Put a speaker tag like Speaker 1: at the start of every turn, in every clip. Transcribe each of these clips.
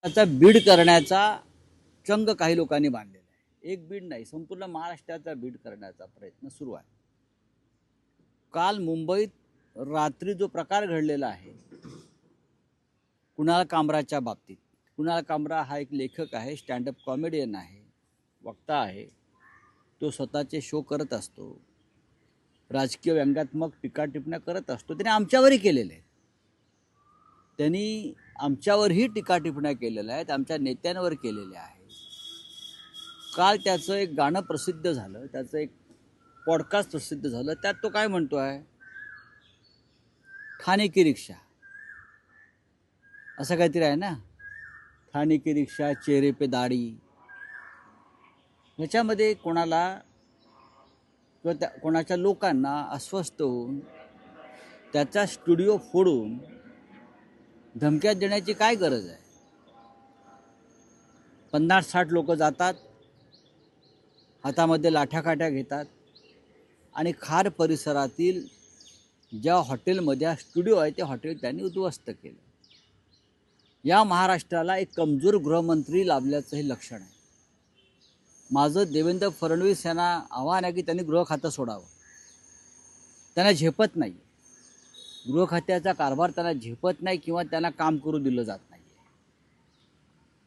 Speaker 1: त्याचा बीड करण्याचा चंग काही लोकांनी बांधलेला आहे। एक बीड नाही, संपूर्ण महाराष्ट्राचा बीड करण्याचा प्रयत्न सुरू आहे। काल मुंबईत रात्री जो प्रकार घडलेला आहे कुणाल कामराच्या बाबतीत, कुणाल कामरा हा एक लेखक आहे, स्टँडअप कॉमेडियन आहे, वक्ता आहे। तो स्वतःचे शो करत असतो, राजकीय व्यंग्यात्मक टीका टिप्पण्या करत असतो। त्याने आमच्यावरही केलेले आहे, त्यांनी आमच्यावरही टीका टिप्पण्या केलेल्या आहेत, आमच्या नेत्यांवर केलेल्या आहेत। काल त्याचं एक गाणं प्रसिद्ध झालं, त्याचं एक पॉडकास्ट प्रसिद्ध झालं। त्यात तो काय म्हणतो आहे, ठाणे की रिक्षा असं काहीतरी आहे ना, ठाणे की रिक्षा चेहरे पे दाढी। ह्याच्यामध्ये कोणाला किंवा कोणाच्या लोकांना अस्वस्थ होऊन त्याचा स्टुडिओ फोडून धमक्या देण्याची काय गरज आहे? 50-60 लोक जातात, हातामध्ये लाठ्याकाठ्या घेतात आणि खार परिसरातील ज्या हॉटेलमध्ये स्टुडिओ आहे ते हॉटेल त्यांनी उद्ध्वस्त केलं। या महाराष्ट्राला एक कमजोर गृहमंत्री लाभल्याचं हे लक्षण आहे। माझं देवेंद्र फडणवीस यांना आव्हान आहे की त्यांनी गृह खातं सोडावं। त्यांना झेपत नाही, गृह खात्याचा कारभार त्यांना झेपत नाही किंवा त्यांना काम करू दिलं जात नाही।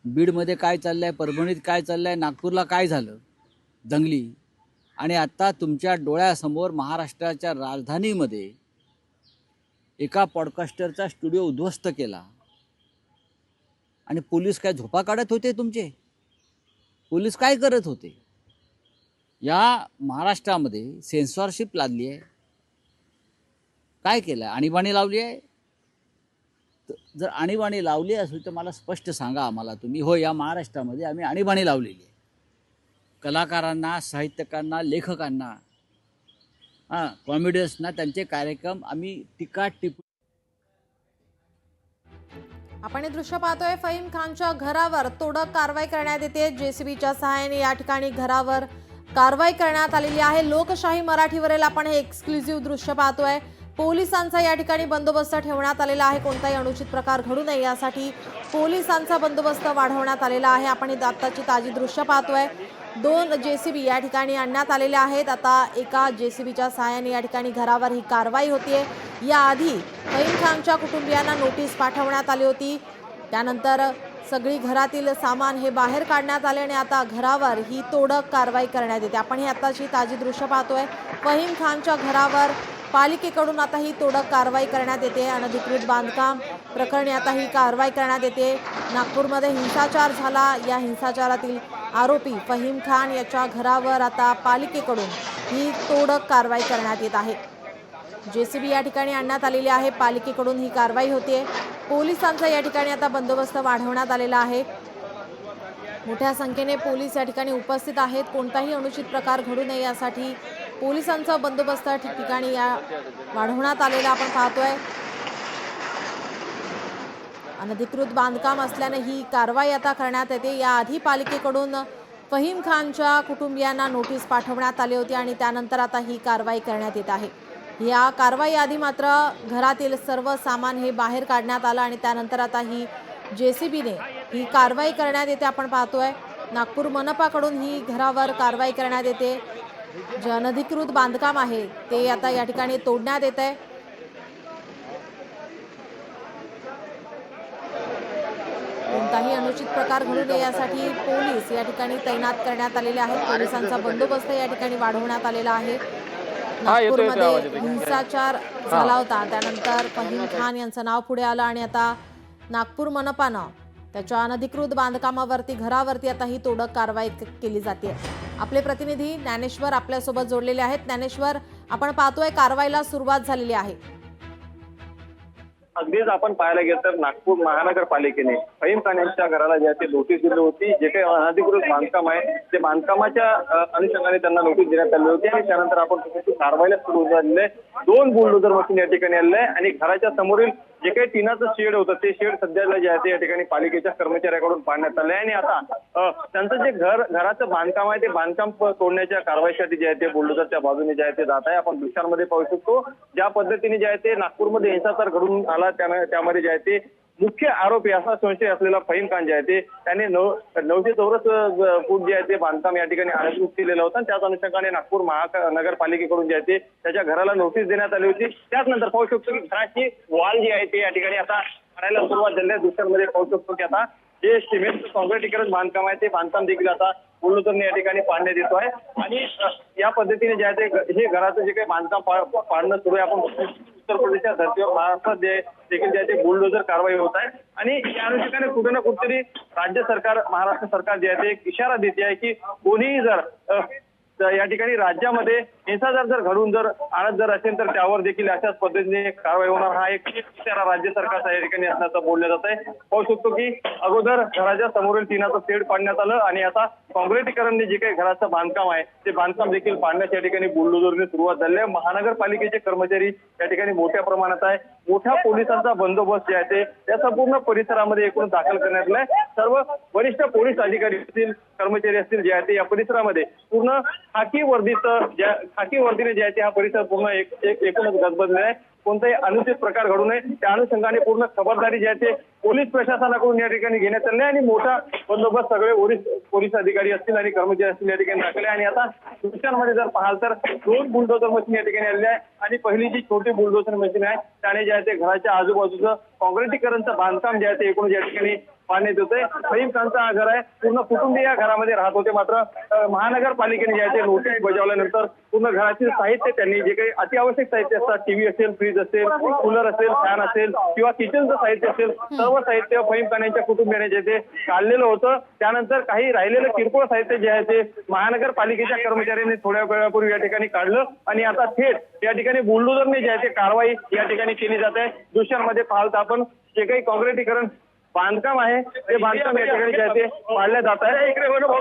Speaker 1: बीडमध्ये काय चाललं आहे, परभणीत काय चाललं आहे, नागपूरला काय झालं दंगली, आणि आता तुमच्या डोळ्यासमोर महाराष्ट्राच्या राजधानीमध्ये एका पॉडकास्टरचा स्टुडिओ उद्ध्वस्त केला आणि पोलीस काय झोपा काढत होते? तुमचे पोलीस काय करत होते? या महाराष्ट्रामध्ये सेन्सॉरशिप लादली आहे, काय केलं? आणीबाणी लावली आहे। जर आणीबाणी लावली असेल तर मला स्पष्ट सांगा आम्हाला तुम्ही, हो या महाराष्ट्रामध्ये आम्ही आणीबाणी लावलेली आहे। कलाकारांना, साहित्यकारांना, लेखकांना, कॉमेडियन्सना त्यांचे कार्यक्रम आम्ही टीका टिप्पणी।
Speaker 2: आपण हे दृश्य पाहतोय, फहीम खानच्या घरावर तोडक कारवाई करण्यात येते। जेसीबीच्या सहाय्याने या ठिकाणी घरावर कारवाई करण्यात आलेली आहे। लोकशाही मराठीवरील आपण हे एक्सक्लुझिव्ह दृश्य पाहतोय। पोलिसांचा या ठिकाणी बंदोबस्त ठेवण्यात आलेला आहे, कोणताही अनुचित प्रकार घडू नये यासाठी पोलिसांचा बंदोबस्त वाढवण्यात आलेला आहे। आपण ही आत्ताची ताजी दृश्य पाहतोय। 2 जेसीबी या ठिकाणी आणण्यात आलेले आहेत। आता एका जेसीबीच्या सहाय्याने या ठिकाणी घरावर ही कारवाई होतीये। याआधी फहीम खानच्या कुटुंबियांना नोटीस पाठवण्यात आली होती, त्यानंतर सगळी घरातील सामान हे बाहेर काढण्यात आले आणि आता घरावर ही तोडक कारवाई करण्यात येते। आपण ही आत्ताची ताजी दृश्य पाहतोय। फहीम खानच्या घरावर पालिकेकडून आता ही तोडक कारवाई करण्यात येते। अनधिकृत बांधकाम प्रकरणी आता ही कारवाई करण्यात येते। नागपूरमध्ये हिंसाचार झाला, या हिंसाचारातील आरोपी फहीम खान याच्या घरावर आता पालिकेकडून ही तोडक कारवाई करण्यात येत आहे। जेसीबी या ठिकाणी आणण्यात आलेली आहे, पालिकेकडून ही कारवाई होते। पोलिसांचा या ठिकाणी आता बंदोबस्त वाढवण्यात आलेला आहे। मोठ्या संख्येने पोलीस या ठिकाणी उपस्थित आहेत, कोणताही अनुचित प्रकार घडू नये यासाठी पोलिसांचा बंदोबस्त ठिकठिकाणी या वाढवण्यात आलेला आपण पाहतोय। अनधिकृत बांधकाम असल्याने ही कारवाई आता करण्यात येते। याआधी पालिकेकडून फहीम खानच्या कुटुंबियांना नोटीस पाठवण्यात आली होती आणि त्यानंतर आता ही कारवाई करण्यात येत आहे। या कारवाई आधी मात्र घरातील सर्व सामान हे बाहेर काढण्यात आलं आणि त्यानंतर आता ही जेसीबीने ही कारवाई करण्यात येते। आपण पाहतोय नागपूर मनपाकडून ही घरावर कारवाई करण्यात येते। जे अनधिकृत बांधकाम आहे ते आता या ठिकाणी तोडण्यात येत आहे। कोणताही अनुचित प्रकार घडू नये यासाठी पोलीस या ठिकाणी तैनात करण्यात आलेले आहेत। पोलिसांचा बंदोबस्त या ठिकाणी वाढवण्यात आलेला आहे। नागपूरमध्ये हिंसाचार झाला होता, त्यानंतर फहीम खान यांचं नाव पुढे आलं आणि आता नागपूर मनपानं त्याच्या अनधिकृत बांधकामावरती, घरावरती आता ही तोडक कारवाई केली जाते। आपले प्रतिनिधी ज्ञानेश्वर आपल्यासोबत जोडलेले आहेत। ज्ञानेश्वर, आपण पाहतोय कारवाईला सुरुवात झालेली आहे।
Speaker 3: अगदीच आपण पाहायला गेलं तर नागपूर महानगरपालिकेने फहीम खान यांच्या घराला जे ते नोटीस दिली होती। जे काही अनधिकृत बांधकाम आहे ते बांधकामाच्या अनुषंगाने त्यांना नोटीस देण्यात आली होती आणि त्यानंतर आपण कारवाईला सुरू झालेले 2 बुलडोझर मशीन या ठिकाणी आलेले आहे आणि घराच्या समोरील जे काही टिनाचं शेड होतं ते शेड सध्याला जे आहे ते या ठिकाणी पालिकेच्या कर्मचाऱ्याकडून पाडण्यात आले आणि आता त्यांचं जे घराचं बांधकाम आहे ते बांधकाम तोडण्याच्या कारवाईसाठी जे आहे ते बुलडोझरच्या बाजूने जे आहे ते जात आहे। आपण दृश्यांमध्ये पाहू शकतो ज्या पद्धतीने जे आहे ते नागपूरमध्ये हिंसाचार घडून आला त्यामध्ये जे आहे ते मुख्य आरोपी असा संशय असलेला फहीम खान जे आहे ते त्याने 900 चौरस फूट जे आहे ते बांधकाम या ठिकाणी अधिकृत केलेलं होतं. त्याच अनुषंगाने नागपूर महानगरपालिकेकडून जे आहे ते त्याच्या घराला नोटीस देण्यात आली होती. त्याचनंतर पाहू शकतो की घराची वॉल जी आहे ते या ठिकाणी आता पाडायला सुरुवात झाली आहे. दुसऱ्यामध्ये पाहू शकतो की आता जे सिमेंट काँक्रिटीकरण बांधकाम आहे ते बांधकाम देखील आता बुलडोझरने या ठिकाणी पाडण्यात येतो आहे. आणि या पद्धतीने जे आहे ते हे घराचं जे काही बांधकाम पाडणं सुरू आहे. आपण उत्तर प्रदेशच्या धर्तीवर महाराष्ट्रात देखील जे आहे ते बुलडोझर कारवाई होत आहे. आणि या अनुषंगाने कुठे ना कुठेतरी राज्य सरकार महाराष्ट्र सरकार जे आहे ते एक इशारा देते आहे की कोणीही जर या ठिकाणी राज्यामध्ये हिंसाचार जर घडून जर आणत जर असेल तर त्यावर देखील अशाच पद्धतीने कारवाई होणार. हा एक इशारा राज्य सरकारचा या ठिकाणी असल्याचं बोललं जात आहे. पाहू शकतो की अगोदर घराच्या समोरील टिनाचं शेड पाडण्यात आलं आणि आता काँक्रिटीकरणने जे काही घराचं बांधकाम आहे ते बांधकाम देखील पाडण्याच्या या ठिकाणी बुलडोझरने सुरुवात झाली आहे. महानगरपालिकेचे कर्मचारी या ठिकाणी मोठ्या प्रमाणात आहे. मोठ्या पोलिसांचा बंदोबस्त जे आहे ते या संपूर्ण परिसरामध्ये एकूण दाखल करण्यात आलाय. सर्व वरिष्ठ पोलीस अधिकारी असतील कर्मचारी असतील जे आहे ते या परिसरामध्ये पूर्ण खाकी वर्दीने जे आहे ते हा परिसर पूर्ण एकूणच गजबजलेला आहे. कोणताही अनुचित प्रकार घडू नये त्या अनुषंगाने पूर्ण खबरदारी जी आहे ते पोलीस प्रशासनाकडून या ठिकाणी घेण्यात आली आहे. आणि मोठा बंदोबस्त सगळे पोलीस अधिकारी असतील आणि कर्मचारी असतील या ठिकाणी दाखल आहे. आणि आता दृश्यांमध्ये जर पाहाल तर 2 बुलडोझर मशीन या ठिकाणी आलेली आहे. आणि पहिली जी छोटी बुलडोझर मशीन आहे त्याने जे आहे ते घराच्या आजूबाजूचं काँक्रिटीकरणचं बांधकाम जे आहे ते एकूण या ठिकाणी पाडण्यात येतंय. फहीम खानचा हा घर आहे. पूर्ण कुटुंबीय या घरामध्ये राहत होते. मात्र महानगरपालिकेने जे आहे ते नोटीस बजावल्यानंतर पूर्ण घरातील साहित्य त्यांनी जे काही अतिआवश्यक साहित्य असतात टीव्ही असेल, फ्रीज असेल, कूलर असेल, फॅन असेल किंवा किचनचं साहित्य असेल सर्व साहित्य फहीम खान यांच्या कुटुंबियाने जे ते काढलेलं होतं. त्यानंतर काही राहिलेलं किरकोळ साहित्य जे आहे ते महानगरपालिकेच्या कर्मचाऱ्यांनी थोड्या वेळापूर्वी या ठिकाणी काढलं. आणि आता थेट या ठिकाणी बुलडोझरने जे आहे ते कारवाई या ठिकाणी केली जात आहे. दृश्यांमध्ये पाहाल तर आपण जे काही काँक्रिटीकरण बांधकाम आहे ते बांधकाम या ठिकाणी जे आहे ते पाडल्या जात आहे.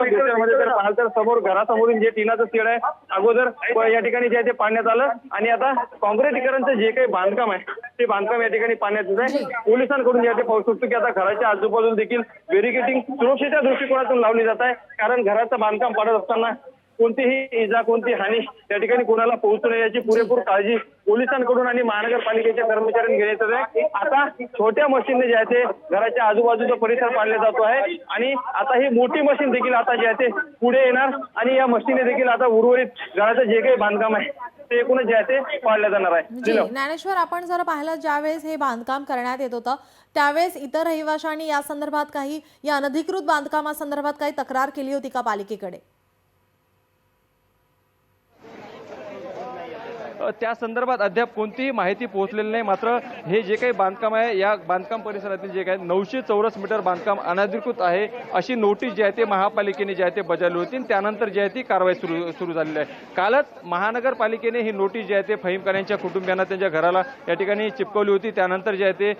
Speaker 3: दुसऱ्यामध्ये जर पाहाल तर समोर घरासमोरून जे टिनाचं शेड आहे अगोदर या ठिकाणी जे आहे ते पाडण्यात आलं. आणि आता काँक्रिटीकरणचं जे काही बांधकाम आहे ते बांधकाम या ठिकाणी पाडण्यात येत आहे. पोलिसांकडून जे आहे ते पाहू शकतो की आता घराच्या आजूबाजूला देखील बॅरिकेडिंग सुरक्षेच्या दृष्टिकोनातून लावली जात आहे. कारण घराचं बांधकाम पाडत असताना कोणतीही इजा कोणती हानी या ठिकाणी कोणाला पोहोचू नये याची पुरेपूर काळजी पोलिसांकडून आणि महानगरपालिकेच्या कर्मचाऱ्यांनी घेण्यात येत आहे. आता छोट्या मशीनने जे आहे ते घराच्या आजूबाजूचा परिसर पाडला जातो आहे. आणि आता ही मोठी मशीन देखील आता जे आहे ते पुढे येणार आणि या मशीनने देखील आता उर्वरित घराचं जे काही बांधकाम आहे ते एकूणच जे आहे ते पाडलं जाणार आहे.
Speaker 2: ज्ञानेश्वर, आपण जर पाहिलं ज्यावेळेस हे बांधकाम करण्यात येत होतं त्यावेळेस इतर रहिवाशांनी या संदर्भात काही या अनधिकृत बांधकामासंदर्भात काही तक्रार केली होती का पालिकेकडे?
Speaker 4: त्या संदर्भात अद्याप कोणतीही माहिती पोहोचलेली नाही. मात्र हे जे काही बांधकाम आहे या बांधकाम परिसरातील जे काही 900 चौरस मीटर बांधकाम अनधिकृत आहे अशी नोटीस जी आहे ते महापालिकेने जे आहे ते बजावली होती. त्यानंतर जी आहे ती कारवाई सुरू झालेली आहे. कालच महानगरपालिकेने ही नोटीस जी आहे ते फहीम खान यांच्या कुटुंबियांना त्यांच्या घराला या ठिकाणी चिपकवली होती. त्यानंतर जे आहे ते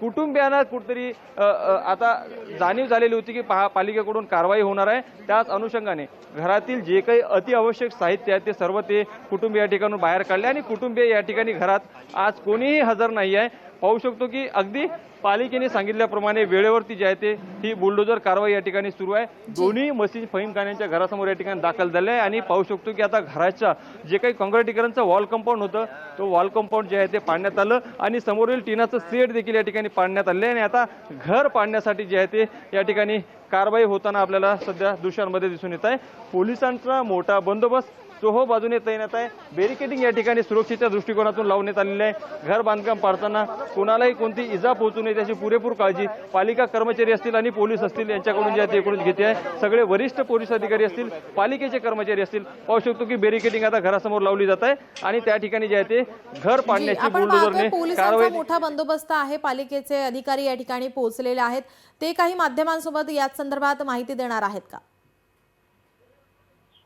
Speaker 4: कुटुंबियांना कुठेतरी आता जाणीव झालेली होती की पालिकेकडून कारवाई होणार आहे. त्याच अनुषंगाने घरातील जे काही अतिआवश्यक साहित्य आहे ते सर्व ते कुटुंबीय या ठिकाणून बाहेर काढले. आणि कुटुंबीय या ठिकाणी घरात आज कोणीही हजर नाही आहे. पाहू शकतो की अगदी पालिकेने सांगितल्याप्रमाणे वेळेवरती जे आहे ते ही बुलडोझर कारवाई या ठिकाणी सुरू आहे. दोन्ही मशीन फहीम खान यांच्या घरासमोर या ठिकाणी दाखल झाले आहे. आणि पाहू शकतो की आता घराच्या जे काही काँक्रिटीकरणचं वॉल कंपाऊंड होतं तो वॉल कंपाऊंड जे आहे ते पाडण्यात आलं. आणि समोरील टिनाचं शेड देखील या ठिकाणी पाडण्यात आले. आणि आता घर पाडण्यासाठी जे आहे ते या ठिकाणी कारवाई होताना आपल्याला सध्या दृश्यांमध्ये दिसून येत आहे. पोलिसांचा मोठा बंदोबस्त चोहो बाजूने तैनात आहे. बॅरिकेडिंग या ठिकाणी सुरक्षेच्या दृष्टिकोनातून लावण्यात आलेले आहे. घर बांधकाम पाडताना कोणालाही कोणती इजा पोहोचू नये त्याची पुरेपूर काळजी पालिका कर्मचारी असतील आणि पोलीस असतील यांच्याकडून जे आहे ते एकूणच घेते आहे. सगळे वरिष्ठ पोलीस अधिकारी असतील, पालिकेचे कर्मचारी असतील. पाहू शकतो की बॅरिकेडिंग आता घरासमोर लावली जात आहे. आणि त्या ठिकाणी जे आहे ते घर पाडण्याची बुलडोझरने
Speaker 2: पोलिसांचा मोठा बंदोबस्त आहे. पालिकेचे अधिकारी या ठिकाणी पोहोचलेले आहेत. ते काही माध्यमांसोबत याच संदर्भात माहिती देणार आहेत का?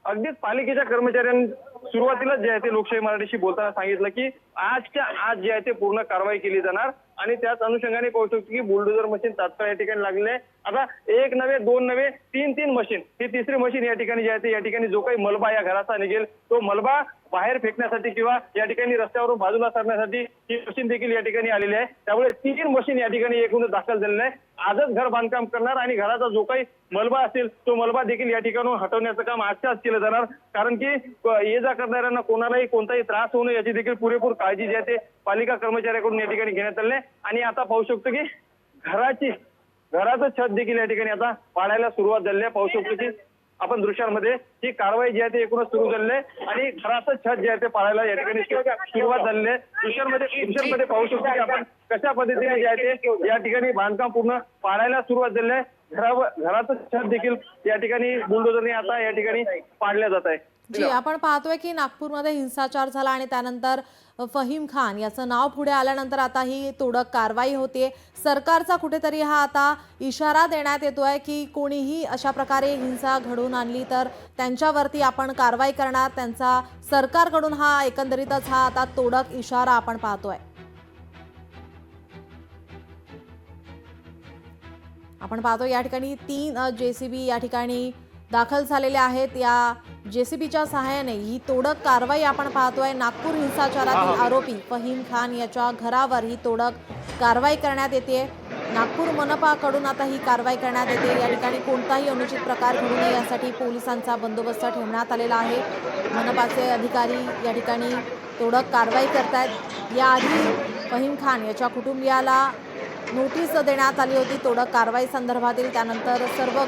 Speaker 3: अगदीच पालिकेच्या कर्मचाऱ्यांनी सुरुवातीला जे आहे ते लोकशाही मराठीशी बोलताना सांगितलं की आजच्या आज जे आहे ते पूर्ण कारवाई केली जाणार. आणि त्याच अनुषंगाने पाहू शकतो की बुलडोझर मशीन तात्काळ या ठिकाणी लागलेले आहे. आता 1 नव्हे 2 नव्हे 3 मशीन, ही तिसरी मशीन या ठिकाणी जे आहे ते या ठिकाणी जो काही मलबा या घराचा निघेल तो मलबा बाहेर फेकण्यासाठी किंवा या ठिकाणी रस्त्यावरून बाजूला सरण्यासाठी ही मशीन देखील या ठिकाणी आलेली आहे. त्यामुळे 3 मशीन या ठिकाणी एकूण दाखल झालेले आहे. आजच घर बांधकाम करणार आणि घराचा जो काही मलबा असेल तो मलबा देखील या ठिकाणून हटवण्याचं काम आजच्याच केलं जाणार. कारण की ये जा करणाऱ्यांना कोणालाही कोणताही त्रास होऊ नये याची देखील पुरेपूर काळजी जी आहे ते पालिका कर्मचाऱ्याकडून या ठिकाणी घेण्यात आली आहे. आणि आता पाहू शकतो की घराचं छत देखील या ठिकाणी आता पाडायला सुरुवात झाली आहे. पाहू शकतो की आपण दृश्यांमध्ये ही कारवाई जी आहे ती एकूणच सुरू झाली आहे आणि घराचं छत जे आहे ते पाडायला या ठिकाणी सुरुवात झालेली आहे. दृश्यांमध्ये पाहू शकतो की आपण कशा पद्धतीने जे आहे ते या ठिकाणी बांधकाम पूर्ण पाडायला सुरुवात झाली आहे. घराचं छत देखील या ठिकाणी बुलडोझरने आता या ठिकाणी पाडल्या जात आहे.
Speaker 2: जी आपण पाहतोय की नागपूरमध्ये हिंसाचार झाला आणि त्यानंतर फहीम खान याचं नाव पुढे आल्यानंतर आता ही तोडक कारवाई होते. सरकारचा कुठेतरी हा आता इशारा देण्यात येतोय की कोणीही अशा प्रकारे हिंसा घडवून आणली तर त्यांच्यावरती आपण कारवाई करणार. त्यांचा सरकारकडून हा एकंदरीतच हा आता तोडक इशारा आपण पाहतोय. आपण पाहतो या ठिकाणी 3 JCB या ठिकाणी दाखल झालेले आहेत. या JCBच्या सहाय्याने ही तोडक कारवाई आपण पाहतोय. नागपूर हिंसाचारातील आरोपी फहीम खान याच्या घरावर ही तोडक कारवाई करण्यात येते. नागपूर मनपाकडून आता ही कारवाई करण्यात येते. या ठिकाणी कोणताही अनुचित प्रकार घडू नये यासाठी पोलिसांचा बंदोबस्त ठेवण्यात आलेला आहे. मनपाचे अधिकारी या ठिकाणी तोडक कारवाई करतायत. याआधी फहीम खान याच्या कुटुंबियाला नोटीस देण्यात आली होती तोडक कारवाई संदर्भातील. त्यानंतर सर्व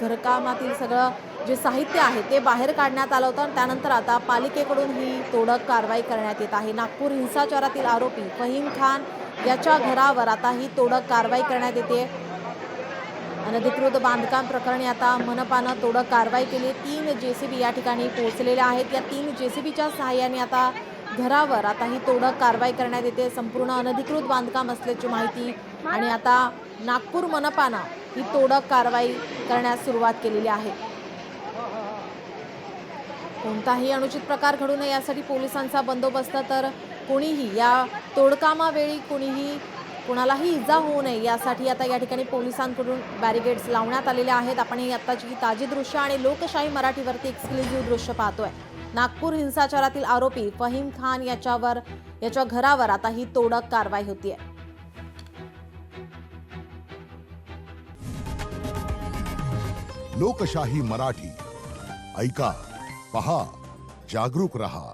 Speaker 2: घरकामातील सगळं जे साहित्य आहे ते बाहेर काढण्यात आलं होतं. त्यानंतर आता पालिकेकडून ही तोडक कारवाई करण्यात येत आहे. नागपूर हिंसाचारातील आरोपी फहीम खान याच्या घरावर आता ही तोडक कारवाई करण्यात येते. अनधिकृत बांधकाम प्रकरणी आता मनपानं तोडक कारवाई केली. 3 JCB या ठिकाणी पोहोचलेल्या आहेत. या 3 JCBच्या सहाय्याने आता घरावर आता ही तोडक कारवाई करण्यात येते. संपूर्ण अनधिकृत बांधकाम असल्याची माहिती आणि आता नागपूर मनपानं ही तोडक कारवाई करण्यास सुरुवात केलेली आहे. कोणताही अनुचित प्रकार घडू नये यासाठी पोलिसांचा बंदोबस्त. तर कोणीही या तोडकामावेळी कोणालाही इजा होऊ नये यासाठी आता या ठिकाणी पोलिसांकडून बॅरिगेड्स लावण्यात आलेले आहेत. आपण ही आत्ताची ताजी दृश्य आणि लोकशाही मराठीवरती एक्सक्लुझिव्ह दृश्य पाहतोय. नागपूर हिंसाचारातील आरोपी फहीम खान याच्या घरावर आता ही तोडक कारवाई होतीये.
Speaker 5: लोकशाही मराठी ऐका, पहा, जागरूक रहा.